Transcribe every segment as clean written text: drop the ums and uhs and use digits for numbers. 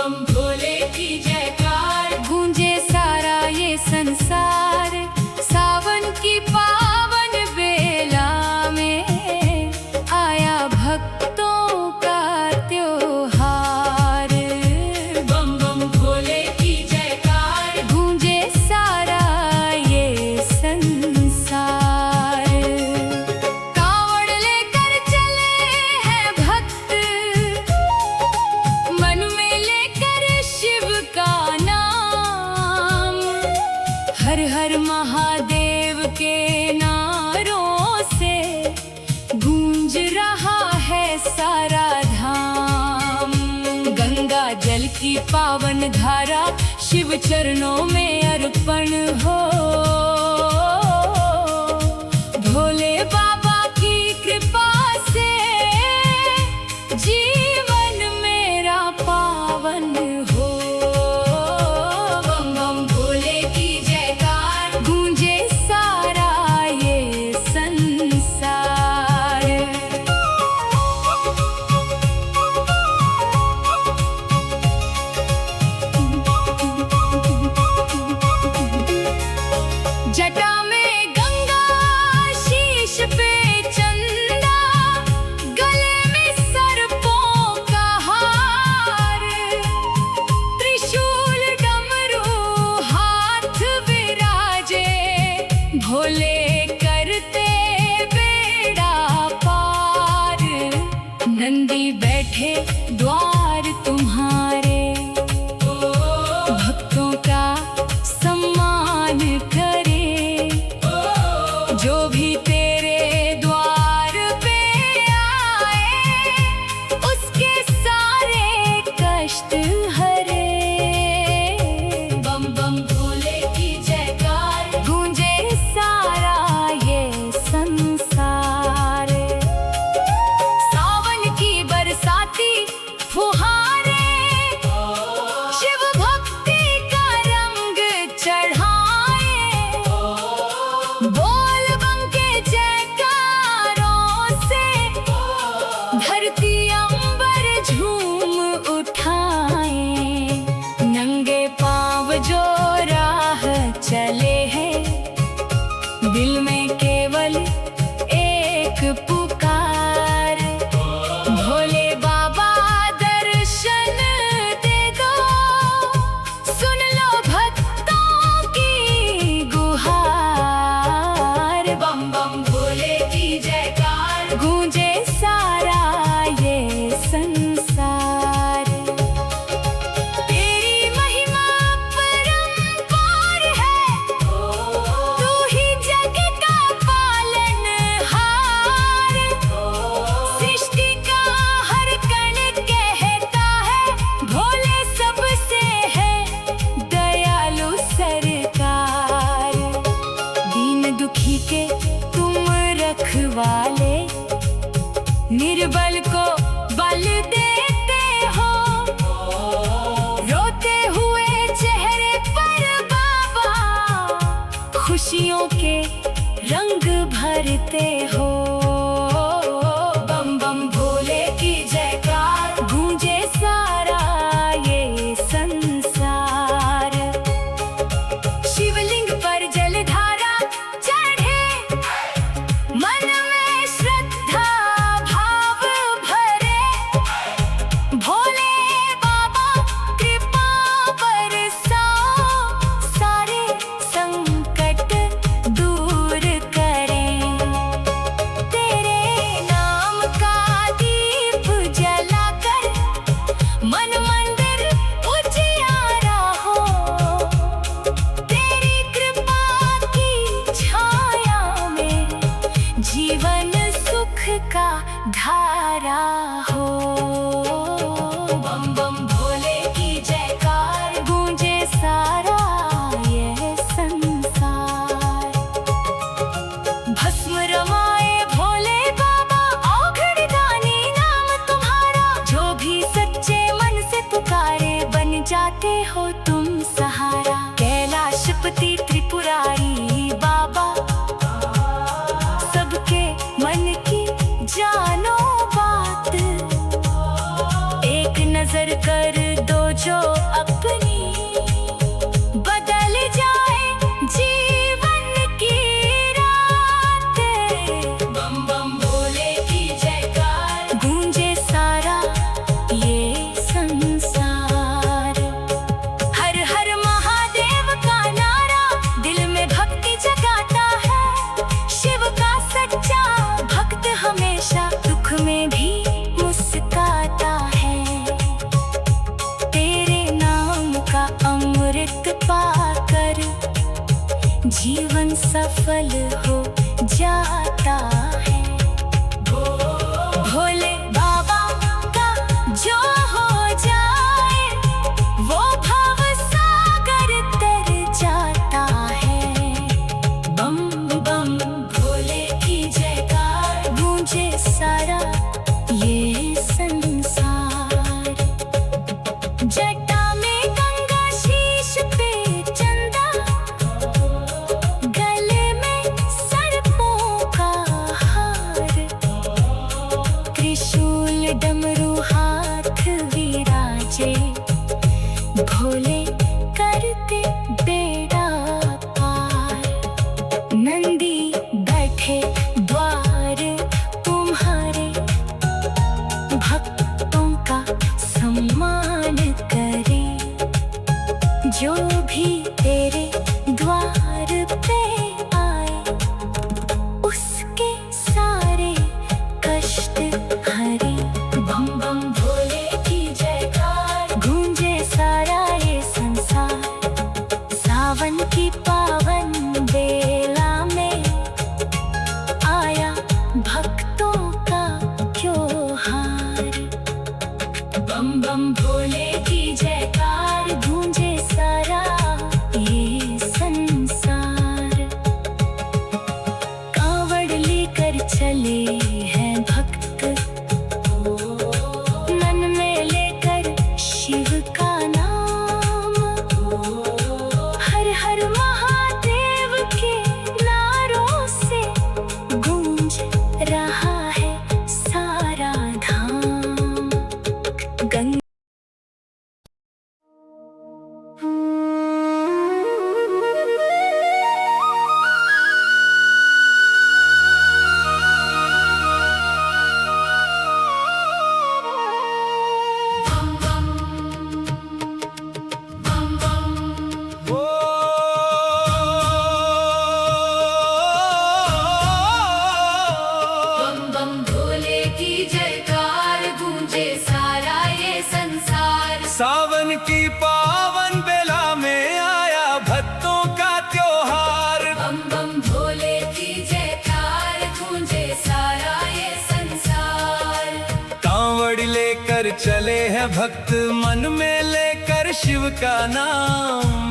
बम भोले की जयकार, गूंजे सारा ये संसार। सावन की पावन बेला में आया भक्तों का त्योहार। बम बम भोले की जयकार, गूंजे सारा ये संसार। कांवड़ लेकर चले हैं भक्त, मन में लेकर शिव का नाम। हर हर महादेव के नारों से गूंज रहा है सारा धाम। गंगा जल की पावन धारा शिव चरणों में अर्पण हो। भोले बाबा की कृपा से जीवन मेरा पावन हो। बम बम भोले की जयकार, गूंजे सारा ये संसार। जटा में गंगा, शीश पे चंदा, गले में सर्पों का हार। त्रिशूल डमरू हाथ विराजे, भोले करते बेड़ा पार। नंदी बैठे द्वार तुम्हारे, भक्तों का सम्मान करे। जो भी तेरे द्वार पे आए, उसके सारे कष्ट हरे। बम बम भोले की जयकार, गूंजे सारा ये संसार। सावन की बरसाती फुहारे, शिव भक्ति का रंग चढ़ाए। बोल बम के जयकारों से धरती अंबर झूम उठाए। नंगे पांव जो राह चले हैं, दिल में केवल एक पुकार। भोले बाबा दर्शन दे दो, सुन लो भक्तों की गुहार। बम बम भोले की जयकार, गूंजे सारा ये संसार। तेरी महिमा परंपार है, तू ही जग का पालनहार। सृष्टि का हर कण कहता है, भोले सबसे है दयालु सरकार। दीन दुखी के तुम रखवाले, निर्बल को बल देते हो। रोते हुए चेहरे पर बाबा, खुशियों के रंग भरते हो। बम बम भोले की जयकार, गूंजे सारा ये संसार। शिवलिंग पर जलधारा चढ़े, मन में श्रद्धा भाव भरे। भोले बाबा कृपा बरसाओ, सारे संकट दूर करें। तेरे नाम का दीप जलाकर मन मंदिर उजियारा हो। तेरी कृपा की छाया में जीवन सुख का धारा हो। बम बम भोले की जयकार, गूंजे सारा ये संसार। भस्म रमाए भोले बाबा, औघड़ दानी नाम तुम्हारा। जो भी सच्चे मन से पुकारे, बन जाते हो तुम सहारा। कैलाशपति त्रिपुरारी बाबा, सबके मन की जानो बात। एक नजर कर दो जो जीवन सफल हो जाता है। भोले बाबा का जो हो जाए वो भव सागर तर जाता है। बम बम भोले की जयकार गूंजे सारा ये संसार। जटा में गंगा शीश पे चंदा, गले में सर्पों का हार, त्रिशूल डमरू हाथ विराजे, भोले करते बेड़ा पार। नंदी बैठे द्वार तुम्हारे, भक्तों का सम्मान करे। जो भी तेरे द्वार पे आए उसके सारे कष्ट हरे। बम बम भोले की जयकार गूंजे सारा ये संसार। सावन की पावन बेला में आया भक्तों का त्योहार। बम बम भोले की जयकार गूंजे सारा ये संसार। कांवड़ लेकर चले हैं भक्त, मन में लेकर शिव का नाम। हर हर महादेव के नारों से गूंज रहा है सारा धाम। गंगा बम बम भोले की जयकार गूंजे सारा ये संसार। सावन की पावन बेला में आया भक्तों का त्योहार। बम बम भोले की जयकार गूंजे सारा ये संसार। कांवड़ लेकर चले हैं भक्त, मन में लेकर शिव का नाम।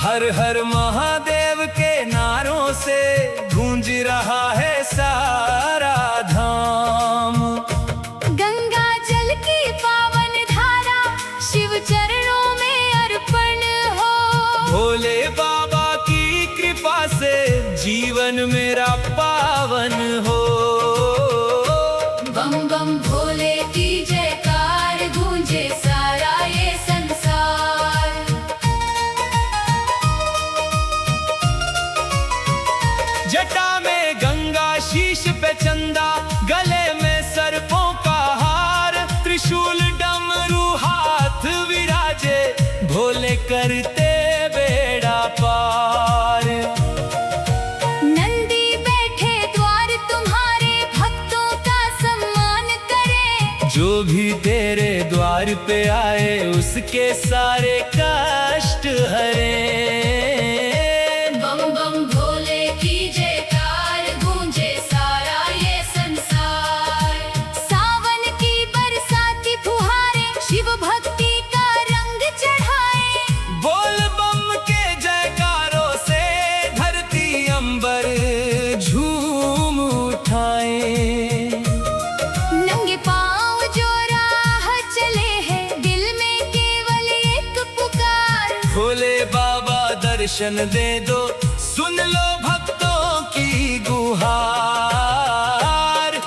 हर हर महादेव के नारों से गूंज रहा है सारा धाम। गंगा जल की पावन धारा शिव चरणों में अर्पण हो। भोले बाबा की कृपा से जीवन मेरा पावन हो। बम बम भोले की जयकार गूंजे सारा ये संसार। जटा में गंगा शीश पे चंदा, गले में सर्पों का हार, त्रिशूल डमरू हाथ विराजे, भोले करते बेड़ा पार। नंदी बैठे द्वार तुम्हारे, भक्तों का सम्मान करे। जो भी तेरे द्वार पे आए उसके सारे कष्ट हरे। बम बम भोले की जयकार गूंजे सारा ये संसार। सावन की बरसाती फुहारे शिव भक्ति का रंग चढ़ाए। बोल बम के जयकारों से धरती अंबर झूम उठाए। नंगे पाँव जो राह चले हैं, दिल में केवल एक पुकार। भोले बाबा दर्शन दे दो, सुन लो भक्तों की गुहार।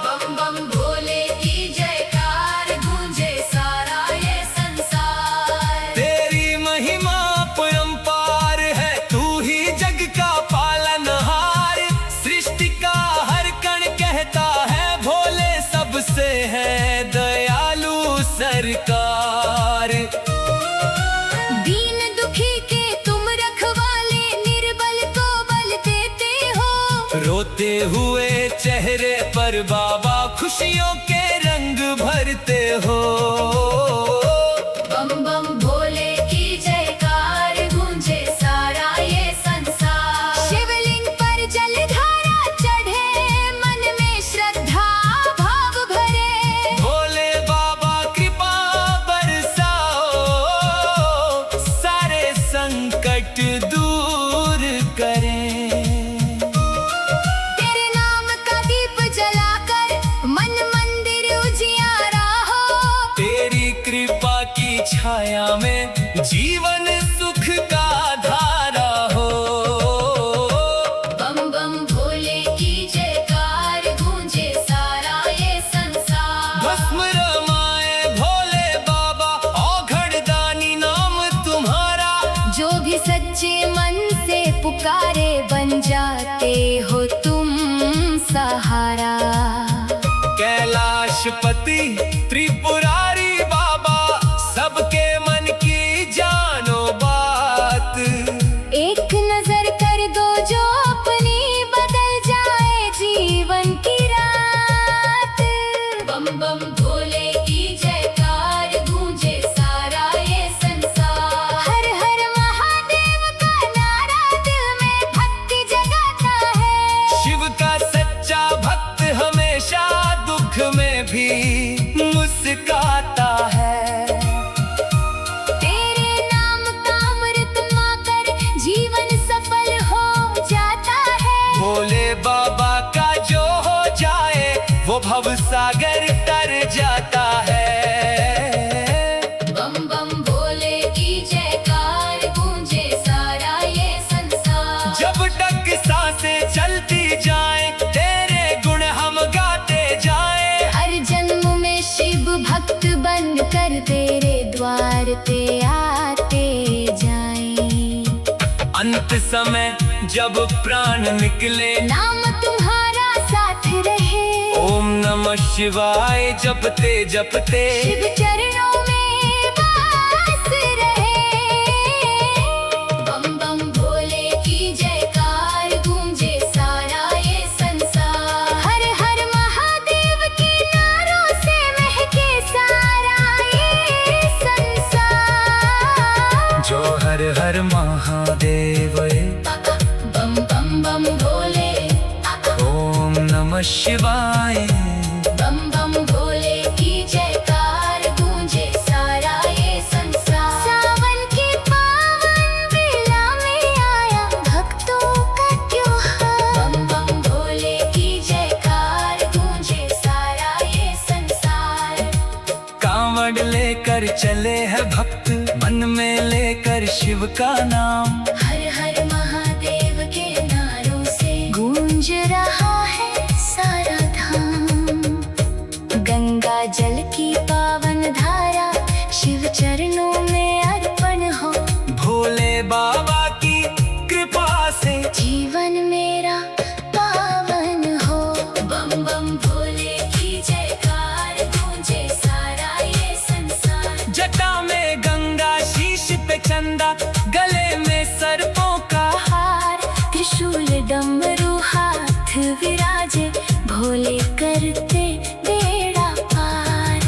बम बम भोले की जयकार गूंजे सारा ये संसार। तेरी महिमा परंपार है, तू ही जग का पालनहार। सृष्टि का हर कण कहता है भोले सबसे है दयालु सरकार। दीन दुखी के तुम रखवाले, निर्बल को बल देते हो। रोते हुए चेहरे पर बाबा खुशियों के रंग भरते हो। बम बम भोले की जयकार गूंजे सारा ये की छाया में जीवन सुख का धारा हो। बम बम भोले की जयकार गूंजे सारा ये संसार। भस्म रमाए भोले बाबा औघड़ दानी नाम तुम्हारा। जो भी सच्चे मन से पुकारे बन जाते हो तुम सहारा। कैलाशपति त्रिपुरारी बाबा सबके मन की जानो बात। एक नजर कर दो जो अपनी बदल जाए जीवन की रात। बम बम भोले की जयकार गूंजे सारा ये संसार। हर हर महादेव का नारा दिल में भक्ति जगाता है। शिव का सच्चा भक्त हमेशा दुख में भी मुस्काता है। तेरे नाम का अमृत माकर जीवन सफल हो जाता है। भोले बाबा का जो हो जाए वो भव सागर तर जाता है। बम बम भोले की जयकार गूंजे सारा ये संसार। जब तक सांसें चलती जाए तेरे गुण हम गाते जाए। हर जन्म में शिव भक्त बन कर तेरे द्वार पे आते जाएं। अंत समय जब प्राण निकले नाम तुम्हारा साथ रहे। ओम नमः शिवाय जपते जपते शिव चरणों में वास रहे। बम बम भोले की जयकार गूंजे सारा ये संसार। हर हर महादेव के नारों से महके सारा ये संसार। जो हर हर महादेव बम बम बम भोले। ओम नमः शिवाय। बम बम भोले की जयकार गूंजे सारा ये संसार। सावन के पावन बेला में आया भक्तों का त्योहार। बम बम भोले की जयकार गूंजे सारा ये संसार। कांवड़ लेकर चले हैं भक्त मन में लेकर शिव का नाम। हर हर महादेव के नारों से गूंज रहा है सारा धाम। गंगा जल की पावन धारा शिव चरणों में अर्पण हो। भोले बाबा की कृपा से जीवन मेरा पावन हो। बम बम भोले की जयकार गूंजे सारा ये संसार। जटा में गंगा शीश पे चंदा गले में सर्पों का हार त्रिशूल डमरू हाथ विराजे भोले करते बेड़ा पार।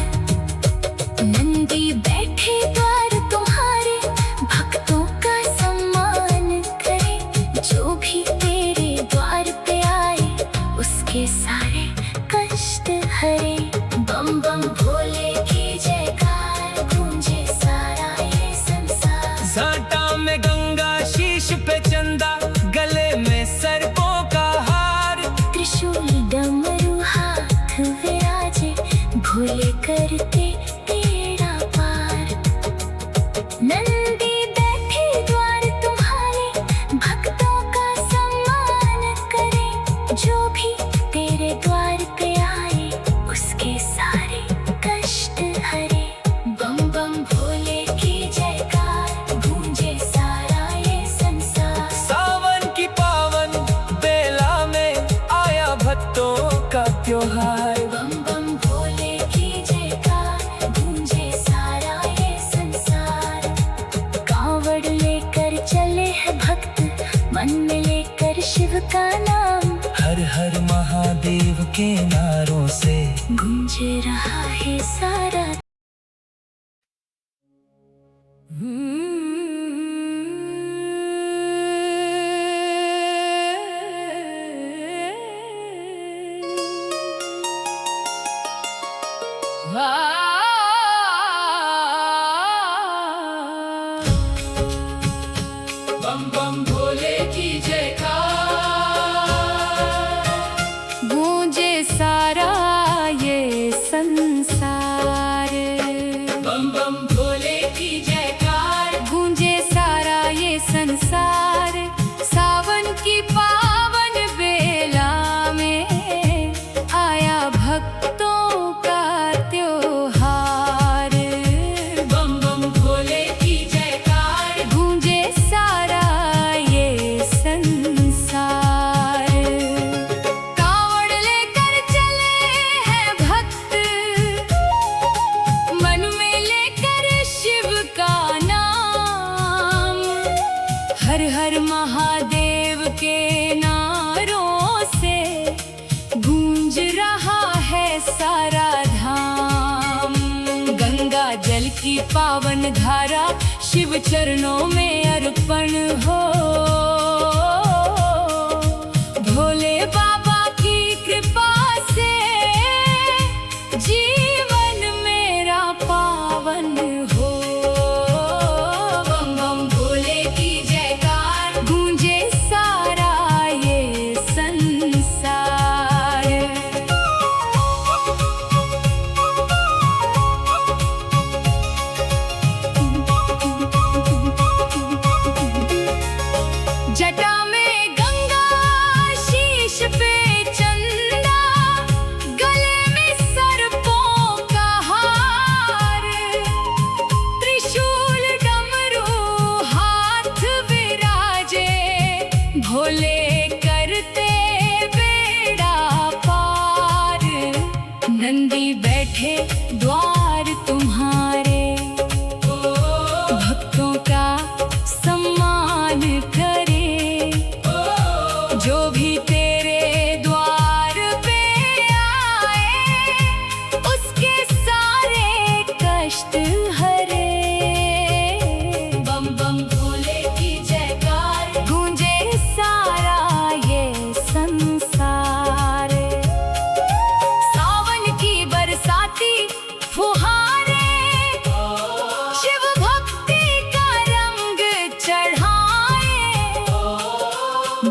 नंदी बैठे द्वार तुम्हारे भक्तों का सम्मान करे। जो भी तेरे द्वार पे आए उसके सारे कष्ट हरे। बम बम भोले की जयकार गूंजे सारा ये संसार। जाटा में गंगा शीश पे चंदा गले में सर्पों का हार। त्रिशूल डमरू हाथ विराजे भोले करते बेड़ा पार। नंदी बैठे द्वार तुम्हारे भक्तों का सम्मान करे। जो भी तेरे द्वार पे आए उसके सारे कष्ट हरे। बम बम भोले की जयकार गूंजे सारा ये संसार। सावन की पावन बेला में आया भक्तों का त्योहार। बम बम भोले की जयकार गूंजे सारा ये संसार। कांवड़ लेकर चले हैं भक्त मन में लेकर शिव का नाम। हर हर महादेव के नारों से गूंज रहा है सारा। बम बम भोले की जयकार गूंजे सारा ये संसार। बम बम भोले की पावन धारा शिव चरणों में अर्पण हो। भोले बाबा की कृपा से जीवन मेरा पावन हो। बम बम भोले की जयकार गूंजे सारा ये संसार। जटा में गंगा, शीश पे चंदा, गले में सर्पों का हार, त्रिशूल डमरू हाथ विराजे, भोले करते बेड़ा पार। नंदी बैठे द्वार तुम्हारे, भक्तों का सम्मान करे। जो भी तेरे द्वार पे आए, उसके सारे कष्ट हरे। बम बम भोले की जयकार गूंजे सारा ये संसार। सावन की बरसाती फुहारे, शिव भक्ति का रंग चढ़ाए।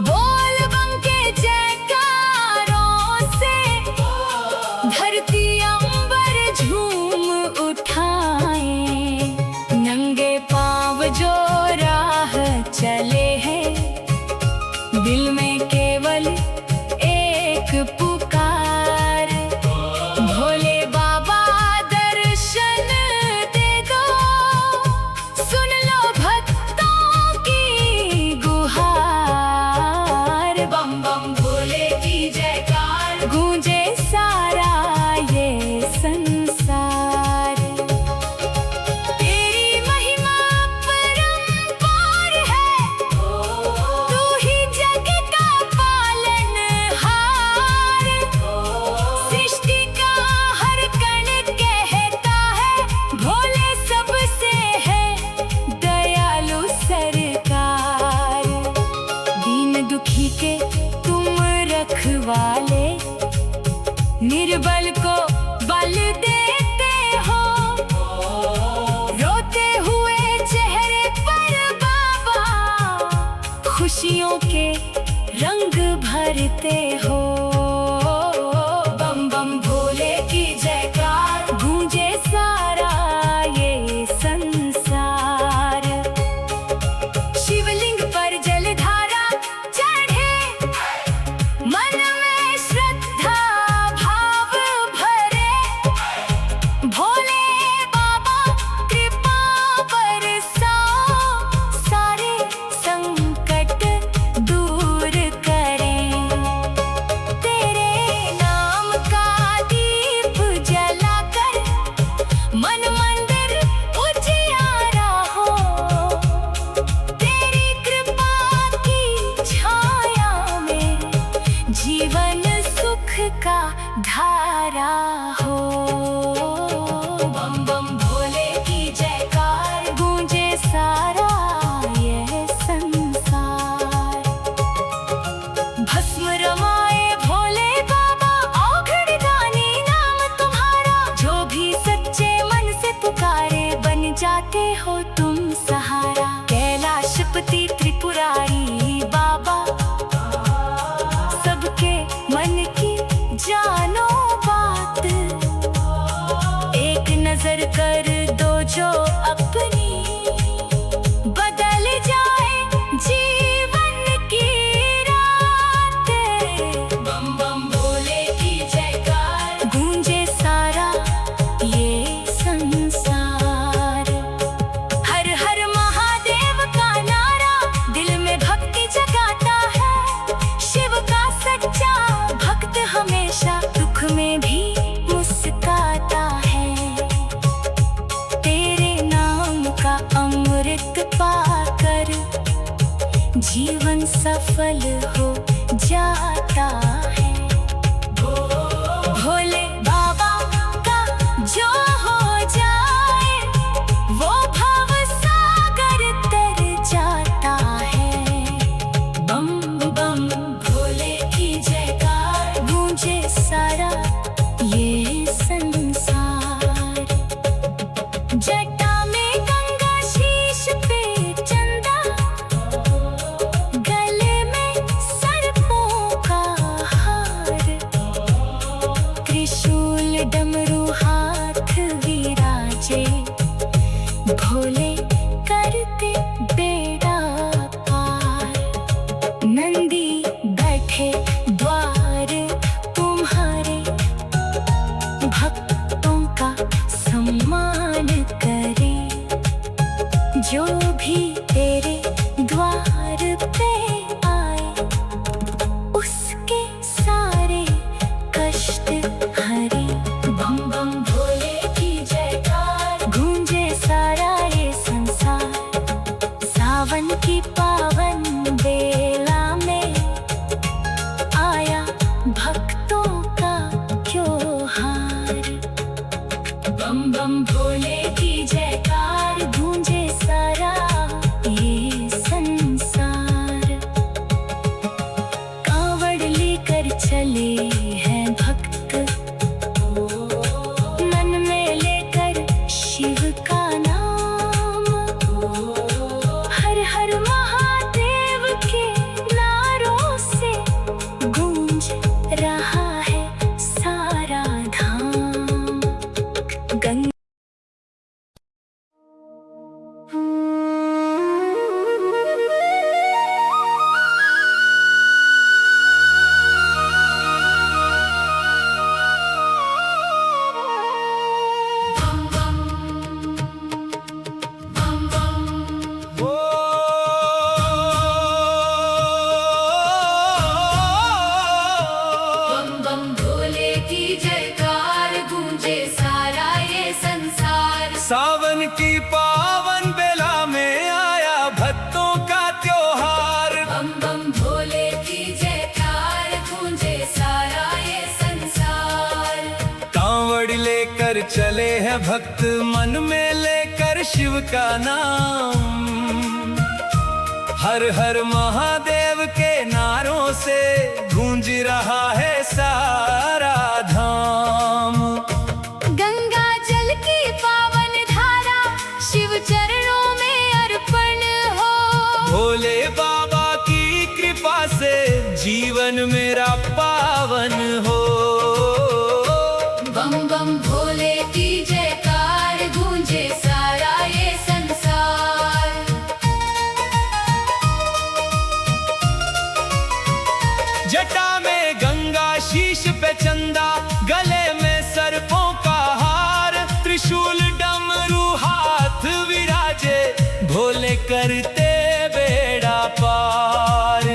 बोल बम के जयकारों से धरती अंबर झूम उठाए। नंगे पांव जो राह चले हैं, दिल में केवल एक पुकार। भोले बाबा दर्शन दे दो, सुन लो भक्तों की गुहार। बम बम भोले की जयकार गूंजे सारा ये संसार। तेरी महिमा परंपार है, तू ही जग का पालनहार। सृष्टि का हर कण कहता है, भोले सबसे है दयालु सरकार। दीन दुखी के तुम रखवाले, निर्बल को बल देते हो। रोते हुए चेहरे पर बाबा, खुशियों के रंग भरते हो। बम बम भोले की जयकार गूंजे सारा ये संसार। शिवलिंग पर जलधारा चढ़े, मन में श्रद्धा भाव भरे। भोले बाबा कृपा बरसाओ, सारे संकट दूर करें। तेरे नाम का दीप जलाकर मन मंदिर उजियारा हो। तेरी कृपा की छाया में जीवन सुख का धारा हो। बम बम भोले की जयकार गूंजे सारा ये संसार। भस्म रमाए भोले बाबा, औघड़ दानी नाम तुम्हारा। जो भी सच्चे मन से पुकारे, बन जाते हो तुम सहारा। कैलाशपति त्रिपुरारी बाबा, सबके मन की जानो बात। एक नजर कर दो जो अपनी, बदल जाए जीवन की रात। बम बम भोले की जयकार गूंजे सारा ये संसार। हर हर महादेव का नारा दिल में भक्ति जगाता है। शिव का सच्चा भक्त हमेशा दुख में भी मुस्काता है। तेरे नाम का अमृत पाकर जीवन सफल हो जाता है। भोले बाबा का जो हो जाए भोले करते बेड़ा पार। नंदी बैठे द्वार तुम्हारे, भक्तों का सम्मान करे। जो भी तेरे द्वार पे आए, उसके सारे कष्ट हरे। बम बम भोले की जयकार, गूंजे सारा ये संसार। सावन की पावन बेला में आया भक्तों का त्योहार। बम बम भोले की जयकार, गूंजे सारा ये संसार। कांवड़ लेकर चले हैं भक्त, मन में लेकर शिव का नाम। हर हर महादेव के नारों से गूंज रहा है सारा धाम। गंगा ओ बम बम भोले की जयकार, गूंजे सारा ये संसार। सावन की पावन बेला में आया भक्तों का त्योहार। बम बम भोले की जयकार, गूंजे सारा ये संसार। कांवड़ लेकर चले हैं भक्त, मन में लेकर शिव का नाम। हर हर महादेव के नारों से गूंज रहा है सारा धाम। गंगा जल की पावन धारा, शिव चरणों में अर्पण हो। भोले बाबा की कृपा से जीवन मेरा पावन हो। बम बम भोले की जयकार, गूंजे सारा ये संसार। जटा में गंगा, शीश पे चंदा, गले में सर्पों का हार। त्रिशूल डमरू हाथ विराजे, भोले करते बेड़ा पार।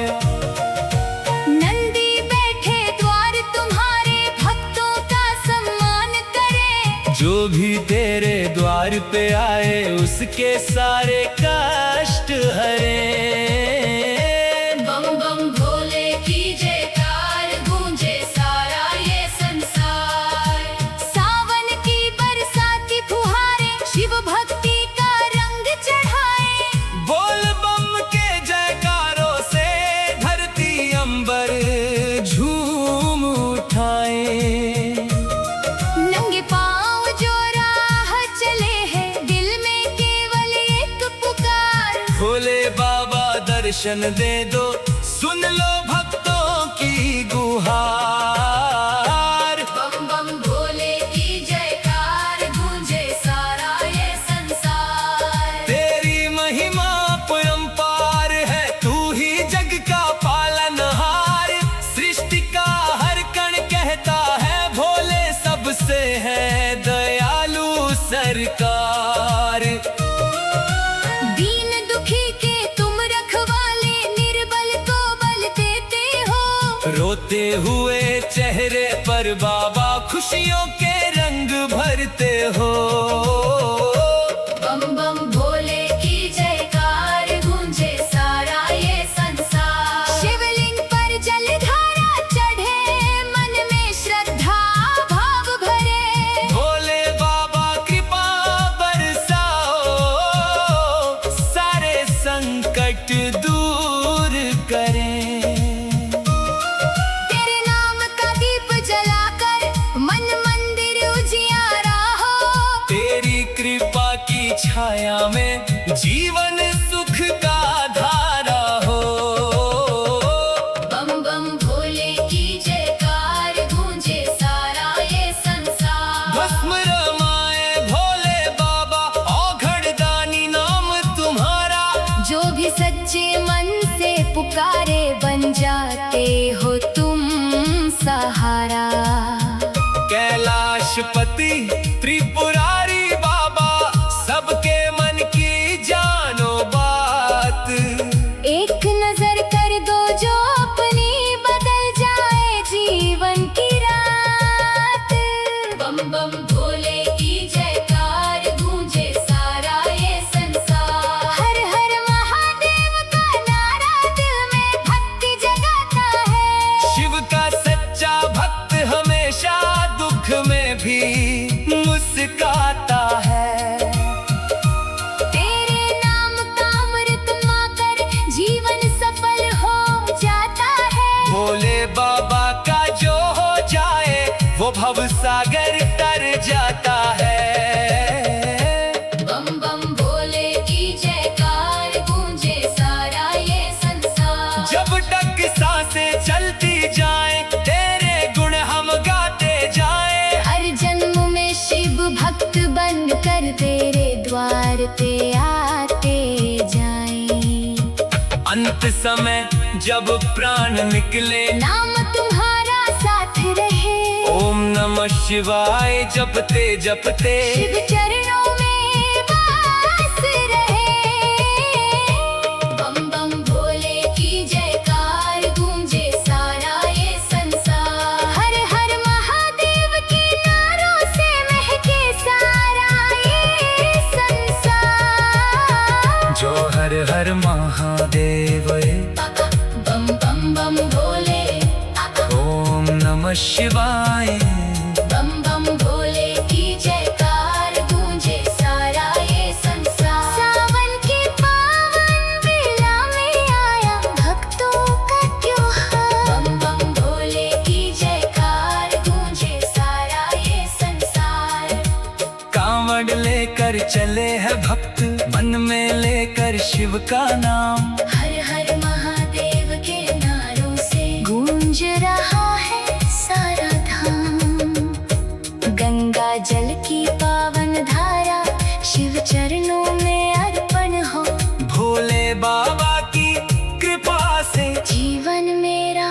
नंदी बैठे द्वार तुम्हारे, भक्तों का सम्मान करे। जो भी तेरे द्वार पे आए, उसके सारे कष्ट हरे। बम बम भोले की जयकार, गूंजे सारा ये संसार। सावन की बरसाती फुहारे, शिव भक्ति का रंग चढ़ाए। बोल बम के जयकारों से धरती अंबर झूम उठाए। नंगे पाँव जो राह चले हैं, दिल में केवल एक पुकार। भोले बाबा दर्शन दे दो, सुन लो भक्तों की गुहार। बम बम भोले की जयकार, गूंजे सारा ये संसार। तेरी महिमा अपरंपार है, तू ही जग का पालनहार। सृष्टि का हर कण कहता है, भोले सबसे है दयालु सरकार। दीन दुखी के तुम रखवाले, निर्बल को बल देते हो। रोते हुए चेहरे पर बाबा खुशियों के रंग भरते हो। बम बम भोले की जयकार, गूंजे सारा ये संसार। शिवलिंग पर जलधारा चढ़े, मन में श्रद्धा भाव भरे। भोले बाबा कृपा बरसाओ, सारे संकट दूर करें। तेरे नाम का दीप जलाकर, मन मंदिर उजियारा हो। तेरी कृपा की छाया में जीवन सुख का धारा हो। बम बम भोले की जयकार, गूंजे सारा ये संसार। भस्म रमाए भोले बाबा, औघड़ दानी ना सच्चे मन से पुकारे बन जाते हो तुम सहारा। कैलाशपति त्रिपुरारी बाबा सबके मन की जानो बात। एक नजर कर दो जो अपनी बदल जाए जीवन की रात। बम बम भोले की जयकार गूंजे सारा ये संसार। हर हर महादेव का नारा दिल में भक्ति जगाता है। शिव का सच्चा भक्त हमेशा दुख में भी मुस्काता है। तेरे नाम का अमृत माकर जीवन सफल हो जाता है। भोले बाबा का जो हो जाए वो भव सागर तर जाता है। बम बम भोले की जयकार गूंजे सारा ये संसार। जब तक सांसें चलती जाए तेरे गुण हम गाते जाए। हर जन्म में शिव भक्त बन कर तेरे द्वार पे आते जाएं। अंत समय जब प्राण निकले नाम तुम्हारा साथ रहे। ओम नमः शिवाय जपते जपते शिव चरणों में वास रहे। बम बम भोले की जयकार गूंजे सारा ये संसार। हर हर महादेव के नारों से महके सारा ये संसार। जो हर हर महादेव बम बम बम भोले। ओम नमः शिवाय। बम बम भोले की जयकार गूंजे सारा ये संसार। सावन के पावन बेला में आया भक्तों का त्योहार। बम बम भोले की जयकार गूंजे सारा ये संसार। कांवड़ लेकर चले हैं भक्त मन में लेकर शिव का नाम। हर हर महादेव के नारों से गूंज रहा है सारा धाम। गंगा जल की पावन धारा शिव चरणों में अर्पण हो। भोले बाबा की कृपा से जीवन मेरा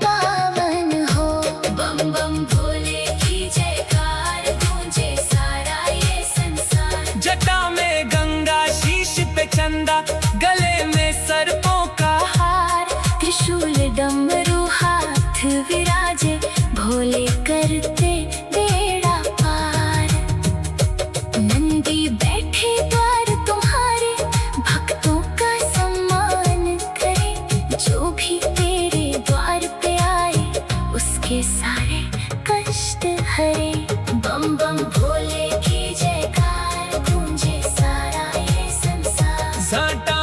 पावन हो। बम बम भोले की जयकार गूंजे सारा ये संसार। जटा में गंगा शीश पे चंदा गले में सर्पों का हार त्रिशूल डमरू हाथ विराजे भोले करते बेड़ा पार। नंदी बैठे द्वार तुम्हारे भक्तों का सम्मान करे। जो भी तेरे द्वार पे आए उसके सारे कष्ट हरे। बम बम भोले की जयकार गूंजे सारा ये संसार। जटा